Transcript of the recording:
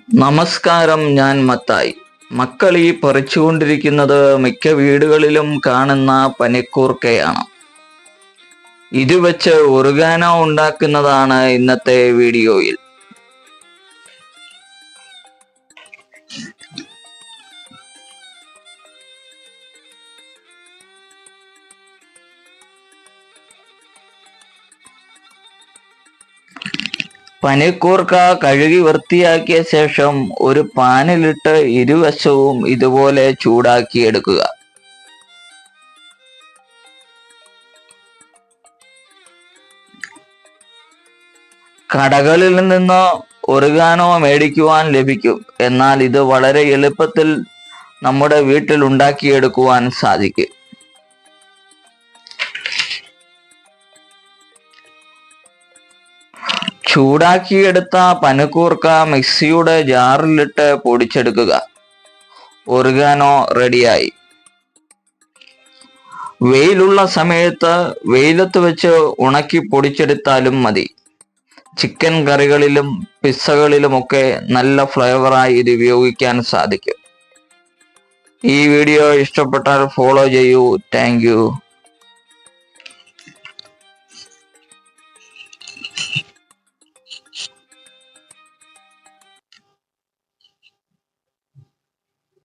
നമസ്കാരം, ഞാൻ മത്തായി. മക്കൾ ഈ പറിച്ചുകൊണ്ടിരിക്കുന്നത് മിക്ക വീടുകളിലും കാണുന്ന പനിക്കൂർക്കയാണ്. ഇത് വെച്ച് ഒറിഗാനോ ഉണ്ടാക്കുന്നതാണ് ഇന്നത്തെ വീഡിയോയിൽ. പനിക്കൂർക്ക കഴുകി വൃത്തിയാക്കിയ ശേഷം ഒരു പാനിലിട്ട് ഇരുവശവും ഇതുപോലെ ചൂടാക്കിയെടുക്കുക. കടകളിൽ നിന്ന് ഒറിഗാനോ മേടിക്കുവാൻ ലഭിക്കും. എന്നാൽ ഇത് വളരെ എളുപ്പത്തിൽ നമ്മുടെ വീട്ടിൽ ഉണ്ടാക്കിയെടുക്കുവാൻ സാധിക്കും. ചൂടാക്കിയെടുത്ത പനിക്കൂർക്ക മിക്സിയുടെ ജാറിലിട്ട് പൊടിച്ചെടുക്കുക. ഒറിഗാനോ റെഡിയായി. വെയിലുള്ള സമയത്ത് വെയിലത്ത് വെച്ച് ഉണക്കി പൊടിച്ചെടുത്താലും മതി. ചിക്കൻ കറികളിലും പിസ്സകളിലുമൊക്കെ നല്ല ഫ്ലേവറായി ഇത് ഉപയോഗിക്കാൻ സാധിക്കും. ഈ വീഡിയോ ഇഷ്ടപ്പെട്ടാൽ ഫോളോ ചെയ്യൂ. Thank you.